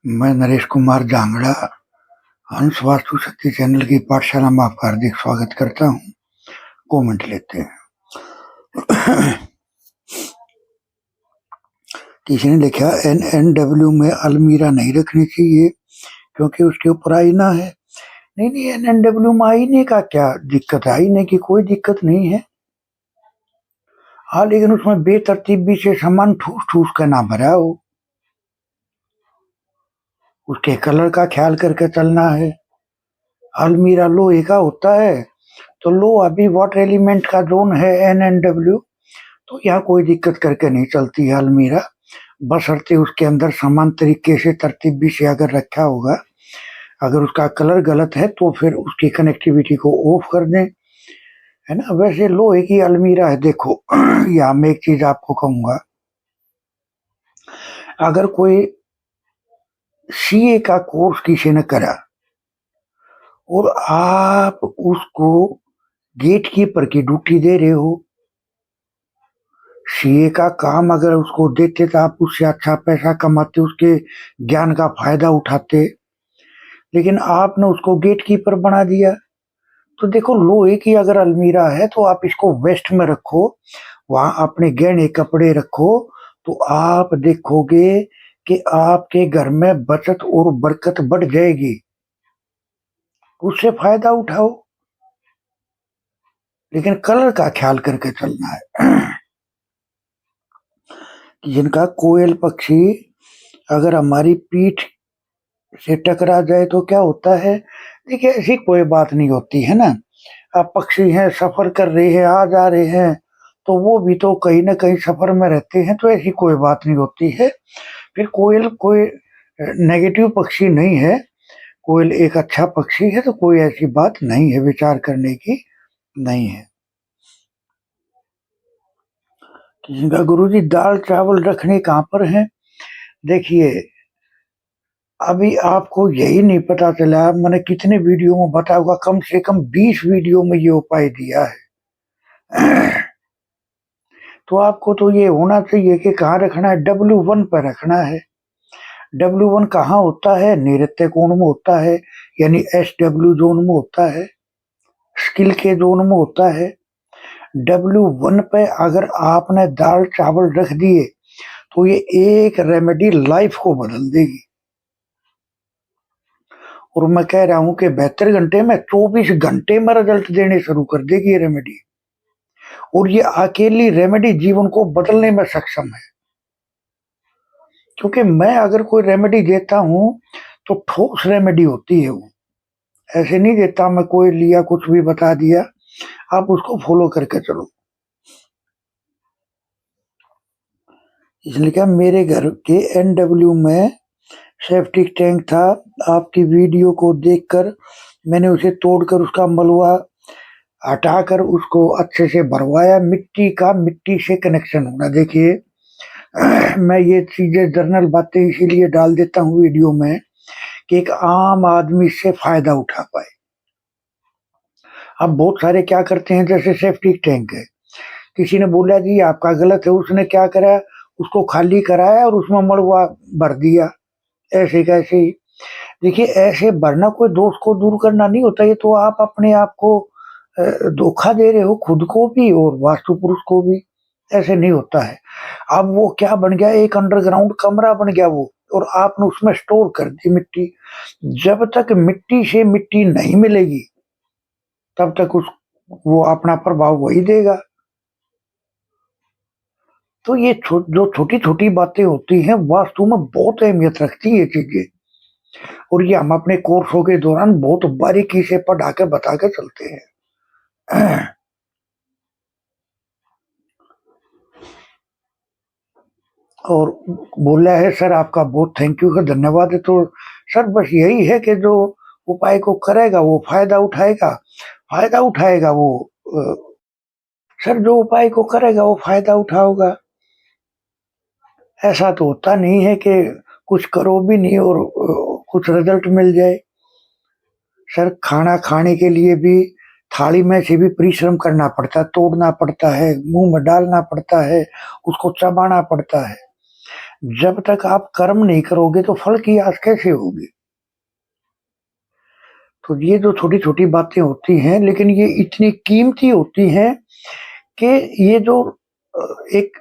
मैं नरेश कुमार जांगड़ा हंस वास्तु शक्ति चैनल की पाठशाला में आपका हार्दिक स्वागत करता हूँ। कमेंट लेते हैं। किसी ने लिखा NNW में अलमीरा नहीं रखनी चाहिए क्योंकि उसके ऊपर आईना है। नहीं, NNW में आईने का क्या दिक्कत है? आईने की कोई दिक्कत नहीं है। हाँ, लेकिन उसमें बेतरतीबी से सामान ठूस ठूस कर ना भरा हो, उसके कलर का ख्याल करके चलना है। अलमीरा लोहे का होता है तो लोहा भी वाटर एलिमेंट का जोन है NNW, तो यहाँ कोई दिक्कत करके नहीं चलती है अलमीरा, बशर्ते उसके अंदर समान तरीके से तरतीबी से अगर रखा होगा। अगर उसका कलर गलत है तो फिर उसकी कनेक्टिविटी को ऑफ कर दें, है ना। वैसे लोहे की अलमीरा है, देखो यहाँ मैं एक चीज आपको कहूंगा, अगर कोई CA का कोर्स किसी ने करा और आप उसको गेट कीपर की ड्यूटी दे रहे हो, CA का काम अगर उसको देते तो आप उससे अच्छा पैसा कमाते, उसके ज्ञान का फायदा उठाते, लेकिन आपने उसको गेट कीपर बना दिया। तो देखो, लोहे की अगर अलमीरा है तो आप इसको वेस्ट में रखो, वहां अपने गहने कपड़े रखो, तो आप देखोगे कि आपके घर में बचत और बरकत बढ़ जाएगी। उससे फायदा उठाओ, लेकिन कलर का ख्याल करके चलना है। जिनका कोयल पक्षी अगर हमारी पीठ से टकरा जाए तो क्या होता है? देखिए, ऐसी कोई बात नहीं होती है ना। आप पक्षी हैं, सफर कर रहे हैं, आ जा रहे हैं, तो वो भी तो कहीं ना कहीं सफर में रहते हैं, तो ऐसी कोई बात नहीं होती है। फिर कोयल कोई नेगेटिव पक्षी नहीं है, कोयल एक अच्छा पक्षी है, तो कोई ऐसी बात नहीं है विचार करने की नहीं है। जिनका गुरुजी दाल चावल रखने कहाँ पर है? देखिए, अभी आपको यही नहीं पता चला, मैंने कितने वीडियो में बताया होगा, कम से कम 20 वीडियो में ये उपाय दिया है। तो आपको तो ये होना चाहिए कि कहाँ रखना है, W1 पर रखना है। W1 कहाँ होता है? नैऋत्य कोण में होता है, यानी SW जोन में होता है, स्किल के जोन में होता है। W1 पे अगर आपने दाल चावल रख दिए तो ये एक रेमेडी लाइफ को बदल देगी। और मैं कह रहा हूं कि 72 घंटे में 24 घंटे में रिजल्ट देने शुरू कर देगी ये रेमेडी, और ये अकेली रेमेडी जीवन को बदलने में सक्षम है। क्योंकि मैं अगर कोई रेमेडी देता हूं तो ठोस रेमेडी होती है वो, ऐसे नहीं देता मैं कोई लिया कुछ भी बता दिया, आप उसको फॉलो करके चलो। इसलिए क्या, मेरे घर के NW में सेफ्टिक टैंक था, आपकी वीडियो को देखकर मैंने उसे तोड़कर उसका मलबा हटाकर उसको अच्छे से भरवाया। मिट्टी का मिट्टी से कनेक्शन होना, देखिए मैं ये चीजें जर्नल बातें इसीलिए डाल देता हूँ वीडियो में कि एक आम आदमी से फायदा उठा पाए। अब बहुत सारे क्या करते हैं, जैसे सेफ्टिक टैंक है, किसी ने बोला जी आपका गलत है, उसने क्या करा, उसको खाली कराया और उसमें मड़वा भर दिया, ऐसे कैसे ही। देखिए, ऐसे भरना कोई दोष को दूर करना नहीं होता, ये तो आप अपने आप को धोखा दे रहे हो, खुद को भी और वास्तु पुरुष को भी। ऐसे नहीं होता है। अब वो क्या बन गया, एक अंडरग्राउंड कमरा बन गया वो, और आपने उसमें स्टोर कर दी मिट्टी। जब तक मिट्टी से मिट्टी नहीं मिलेगी तब तक उस वो अपना प्रभाव वही देगा। तो ये जो छोटी छोटी बातें होती हैं वास्तु में बहुत अहमियत रखती है ये चीजें, और ये हम अपने कोर्सों के दौरान बहुत बारीकी से पढ़ा के बता के चलते हैं। और बोला है सर आपका बहुत थैंक यू है, धन्यवाद है। तो सर बस यही है कि जो उपाय को करेगा वो फायदा उठाएगा, फायदा उठाएगा वो सर जो उपाय को करेगा वो फायदा उठाओगा। ऐसा तो होता नहीं है कि कुछ करो भी नहीं और कुछ रिजल्ट मिल जाए। सर खाना खाने के लिए भी थाली में से भी परिश्रम करना पड़ता है, तोड़ना पड़ता है, मुंह में डालना पड़ता है, उसको चबाना पड़ता है। जब तक आप कर्म नहीं करोगे तो फल की आस कैसे होगी? तो ये जो छोटी-छोटी बातें होती हैं, लेकिन ये इतनी कीमती होती हैं कि ये जो एक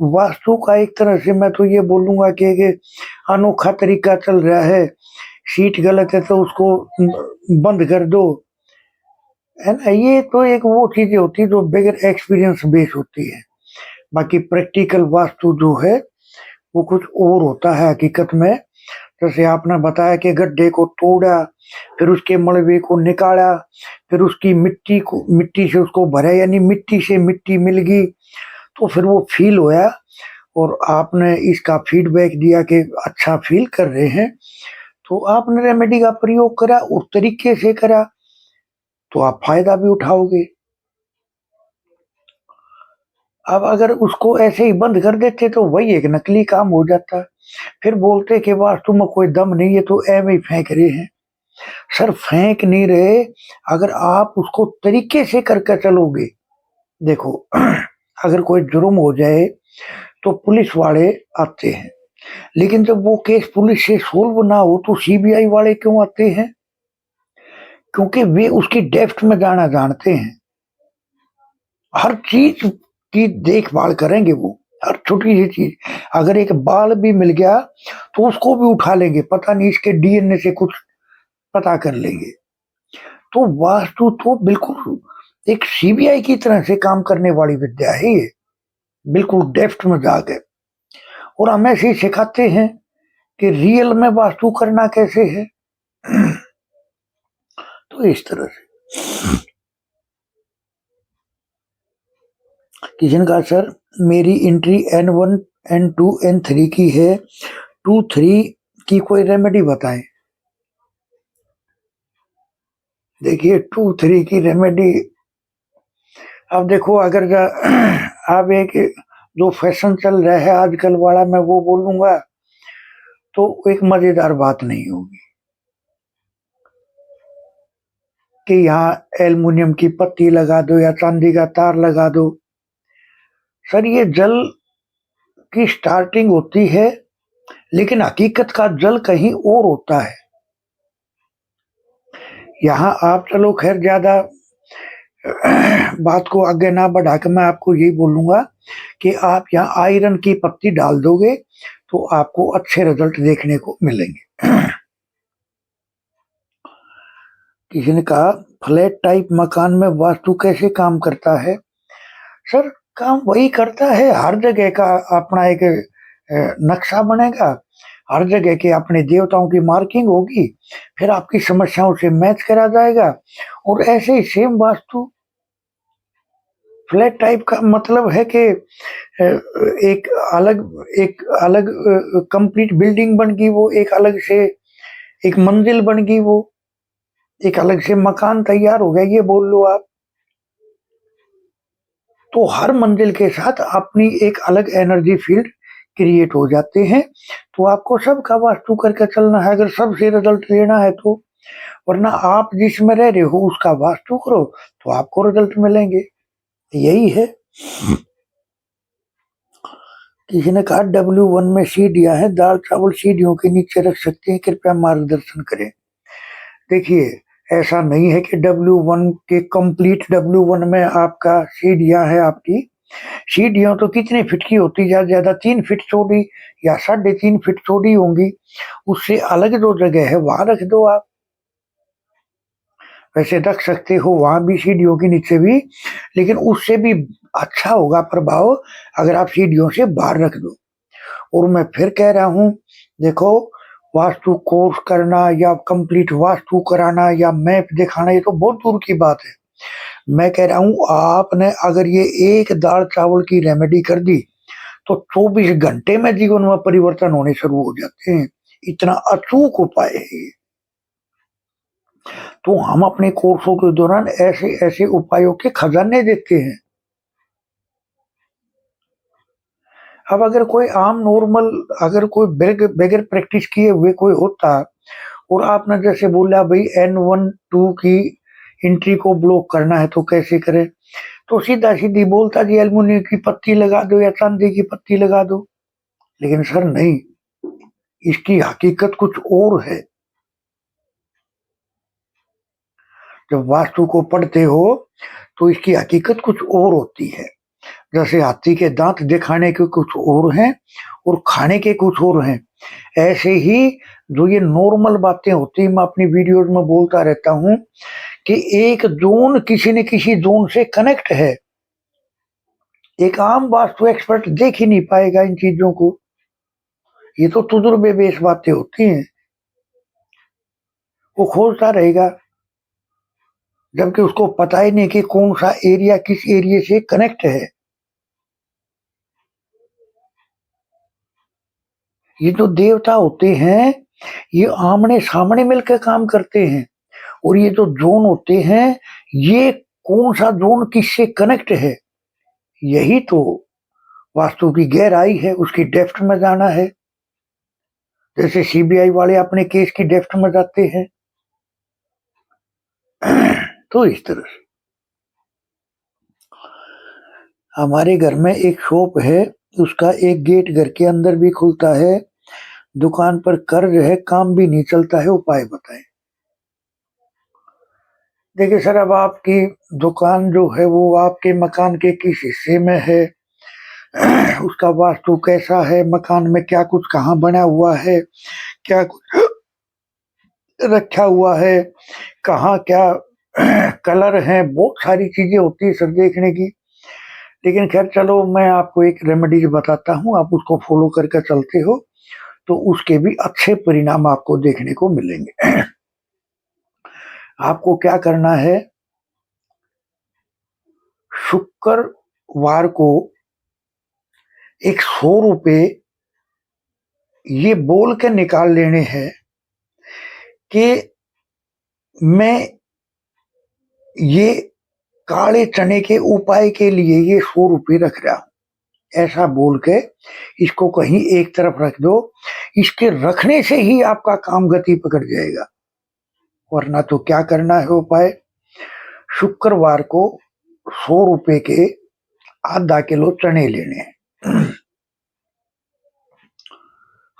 वास्तु का एक तरह से मैं तो ये बोलूँगा कि एक अनोखा तरीका चल रहा है। सीट गलत है तो उसको बंद कर दो, है ना? ये तो एक वो चीज़ें होती हैं जो बगैर एक्सपीरियंस बेस होती है। बाकी प्रैक्टिकल वास्तु जो है, वो कुछ और होता है हकीकत में। जैसे आपने बताया कि गड्ढे को तोड़ा, फिर उसके मलबे को निकाला, फिर उसकी मिट्टी से उसको भरा, यानी मिट्टी से मिट्टी मिल गई, तो फिर वो फ़ील होया और आपने इसका फीडबैक दिया कि अच्छा फ़ील कर रहे हैं, तो आपने रेमेडी का प्रयोग करा, उस तरीके से करा, तो आप फ़ायदा भी उठाओगे। अब अगर उसको ऐसे ही बंद कर देते तो वही एक नकली काम हो जाता। फिर बोलते कि वास्तु में कोई दम नहीं है तो ऐवें ही फेंक रहे हैं। सर फेंक नहीं रहे, अगर आप उसको तरीके से करके चलोगे। देखो अगर कोई जुर्म हो जाए तो पुलिस वाले आते हैं, लेकिन जब वो केस पुलिस से सोल्व ना हो तो सीबीआई वाले क्यों आते हैं? क्योंकि वे उसकी डेप्थ में जाना जानते हैं। हर चीज़ की देखभाल करेंगे वो, हर छोटी-सी चीज़। अगर एक बाल भी मिल गया तो उसको भी उठा लेंगे, पता नहीं इसके डीएनए से कुछ पता कर लेंगे। तो वास्तु तो बिल्कुल एक सीबीआई की तरह से काम करने वाली विद्या है ये, बिल्कुल डेप्थ में जाके, और हमें ऐसे ही सिखाते हैं कि रियल में वास्तु करना कैसे है। तो इस तरह से किशन का सर मेरी एंट्री N1, N2, N3 की है, 2, 3 की कोई रेमेडी बताएं। देखिए 2, 3 की रेमेडी, अब देखो अगर अब एक जो फैशन चल रहा है आजकल वाला, मैं वो बोलूंगा तो एक मजेदार बात नहीं होगी कि यहाँ एल्युमिनियम की पत्ती लगा दो या चांदी का तार लगा दो। सर ये जल की स्टार्टिंग होती है, लेकिन हकीकत का जल कहीं और होता है। यहाँ आप चलो खैर ज्यादा बात को आगे ना बढ़ा के मैं आपको यही बोलूंगा कि आप यहाँ आयरन की पत्ती डाल दोगे तो आपको अच्छे रिजल्ट देखने को मिलेंगे। किसी ने कहा फ्लैट टाइप मकान में वास्तु कैसे काम करता है? सर काम वही करता है, हर जगह का अपना एक नक्शा बनेगा, हर जगह के अपने देवताओं की मार्किंग होगी, फिर आपकी समस्याओं से मैच करा जाएगा, और ऐसे ही सेम वास्तु। फ्लैट टाइप का मतलब है कि एक अलग कंप्लीट बिल्डिंग बन गई, वो एक अलग से एक मंजिल बन गई, वो एक अलग से मकान तैयार हो गया, ये बोल लो आप। तो हर मंजिल के साथ अपनी एक अलग एनर्जी फील्ड क्रिएट हो जाते हैं। तो आपको सबका वास्तु करके चलना है अगर सबसे रिजल्ट लेना है तो, वरना आप जिसमें रह रहे हो उसका वास्तु करो तो आपको रिजल्ट मिलेंगे, यही है। किसी ने कहा W1 में सीढ़ियां हैं, दाल चावल सीढ़ियों के नीचे रख सकते हैं, कृपया मार्गदर्शन करें। देखिए ऐसा नहीं है कि W1 के कंप्लीट W1 में आपका सीढ़ियां है। आपकी सीढ़ियां तो कितने फीट की होती, ज्यादा ज्यादा 3 फीट चौड़ी या 3.5 फीट चौड़ी होंगी। उससे अलग जो जगह है वहां रख दो आप, वैसे रख सकते हो वहां भी सीढ़ियों के नीचे भी, लेकिन उससे भी अच्छा होगा प्रभाव अगर आप सीढ़ियों से बाहर रख दो। और मैं फिर कह रहा हूं, देखो वास्तु कोर्स करना या कंप्लीट वास्तु कराना या मैप दिखाना ये तो बहुत दूर की बात है। मैं कह रहा हूं आपने अगर ये एक दाल चावल की रेमेडी कर दी तो 24 घंटे में जीवन में परिवर्तन होने शुरू हो जाते हैं। इतना अचूक उपाय है ये। तो हम अपने कोर्सों के दौरान ऐसे ऐसे उपायों के खजाने देते हैं। अब अगर कोई आम नॉर्मल, अगर कोई बगैर प्रैक्टिस किए हुए कोई होता और आपने जैसे बोला भाई N1, 2 की एंट्री को ब्लॉक करना है तो कैसे करें, तो सीधा सीधी बोलता जी एल्युमिनियम की पत्ती लगा दो या चांदी की पत्ती लगा दो। लेकिन सर नहीं, इसकी हकीकत कुछ और है। जब वास्तु को पढ़ते हो तो इसकी हकीकत कुछ और होती है। जैसे हाथी के दांत दिखाने के कुछ और हैं और खाने के कुछ और हैं, ऐसे ही जो ये नॉर्मल बातें होती हैं, मैं अपनी वीडियोज में बोलता रहता हूं कि एक जोन किसी न किसी जोन से कनेक्ट है। एक आम वास्तु एक्सपर्ट देख ही नहीं पाएगा इन चीजों को, ये तो तजुर्बे बेस बातें होती हैं। वो खोजता रहेगा, जबकि उसको पता ही नहीं कि कौन सा एरिया किस एरिया से कनेक्ट है। ये जो देवता होते हैं ये आमने सामने मिलकर काम करते हैं, और ये जो जोन होते हैं ये कौन सा जोन किससे कनेक्ट है, यही तो वास्तु की गहराई है, उसकी डेप्थ में जाना है। जैसे सीबीआई वाले अपने केस की डेप्थ में जाते हैं, तो इस तरह से हमारे घर में एक शॉप है, उसका एक गेट घर के अंदर भी खुलता है, दुकान पर कर्ज है, काम भी नहीं चलता है, उपाय बताएं। देखिए सर, अब आपकी दुकान जो है वो आपके मकान के किस हिस्से में है, उसका वास्तु कैसा है, मकान में क्या कुछ कहाँ बना हुआ है, क्या कुछ रखा हुआ है, कहाँ क्या कलर है, बहुत सारी चीजें होती है सर देखने की। लेकिन खैर चलो, मैं आपको एक रेमेडीज बताता हूँ, आप उसको फॉलो करके चलते हो तो उसके भी अच्छे परिणाम आपको देखने को मिलेंगे। आपको क्या करना है, शुक्रवार को एक 100 रुपए ये बोल के निकाल लेने हैं कि मैं ये काले चने के उपाय के लिए ये 100 रुपए रख रहा हूं, ऐसा बोल के इसको कहीं एक तरफ रख दो। इसके रखने से ही आपका काम गति पकड़ जाएगा। वरना तो क्या करना है उपाय, शुक्रवार को 100 रुपए के आधा किलो चने लेने हैं।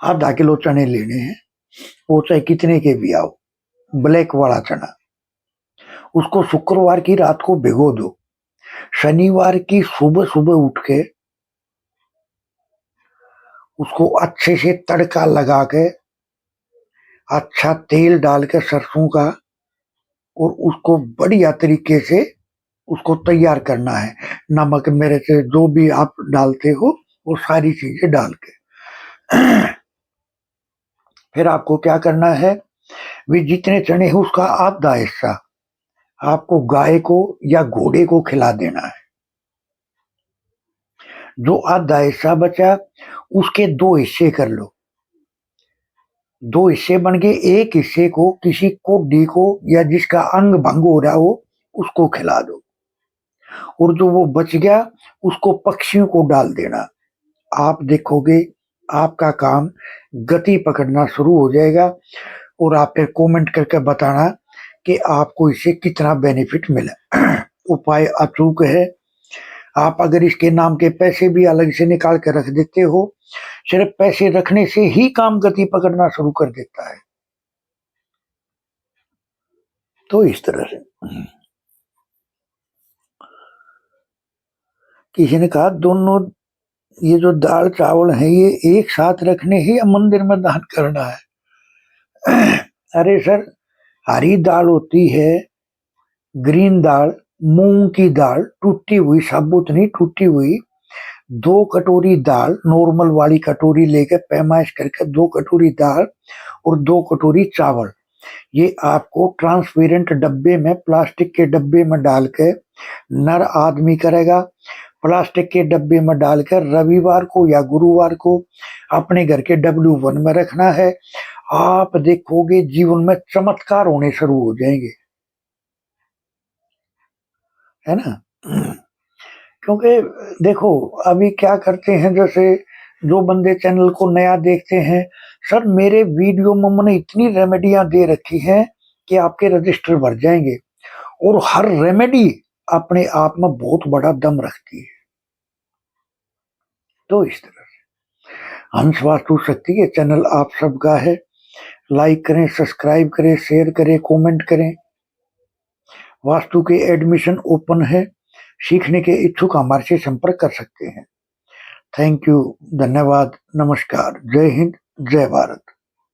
आधा किलो चने लेने हैं, वो चाहे कितने के भी आओ, ब्लैक वाला चना। उसको शुक्रवार की रात को भिगो दो, शनिवार की सुबह सुबह उठ के उसको अच्छे से तड़का लगा के, अच्छा तेल डाल के सरसों का, और उसको बढ़िया तरीके से उसको तैयार करना है। नमक मिर्च जो भी आप डालते हो वो सारी चीजें डाल के फिर आपको क्या करना है, वे जितने चने हैं उसका आधा हिस्सा आपको गाय को या घोड़े को खिला देना है। जो आधा हिस्सा बचा उसके 2 हिस्से कर लो, 2 हिस्से बन गए, एक हिस्से को किसी कोढ़ी को या जिसका अंग भंग हो रहा हो उसको खिला दो, और जो वो बच गया उसको पक्षियों को डाल देना। आप देखोगे आपका काम गति पकड़ना शुरू हो जाएगा, और आप फिर कमेंट करके बताना कि आपको इससे कितना बेनिफिट मिला। उपाय अचूक है, आप अगर इसके नाम के पैसे भी अलग से निकाल के रख देते हो, सिर्फ पैसे रखने से ही काम गति पकड़ना शुरू कर देता है। तो इस तरह से किसी ने कहा दोनों ये जो दाल चावल है ये एक साथ रखने ही या मंदिर में दान करना है। अरे सर, हरी दाल होती है, ग्रीन दाल, मूंग की दाल टूटी हुई, साबुत नहीं टूटी हुई, 2 कटोरी दाल नॉर्मल वाली कटोरी लेकर पैमाइश करके 2 कटोरी दाल और 2 कटोरी चावल, ये आपको ट्रांसपेरेंट डब्बे में, प्लास्टिक के डब्बे में डाल के, नर आदमी करेगा, प्लास्टिक के डब्बे में डालकर रविवार को या गुरुवार को अपने घर के W1 में रखना है। आप देखोगे जीवन में चमत्कार होने शुरू हो जाएंगे, है ना। क्योंकि देखो अभी क्या करते हैं, जैसे जो बंदे चैनल को नया देखते हैं, सर मेरे वीडियो में मैंने इतनी रेमेडियां दे रखी हैं कि आपके रजिस्टर भर जाएंगे, और हर रेमेडी अपने आप में बहुत बड़ा दम रखती है। तो इस तरह हंस वास्तु शक्ति ये चैनल आप सबका है। लाइक करें, सब्सक्राइब करें, शेयर करें, कमेंट करें। वास्तु के एडमिशन ओपन है, सीखने के इच्छुक हमारे से संपर्क कर सकते हैं। थैंक यू, धन्यवाद, नमस्कार, जय हिंद, जय भारत।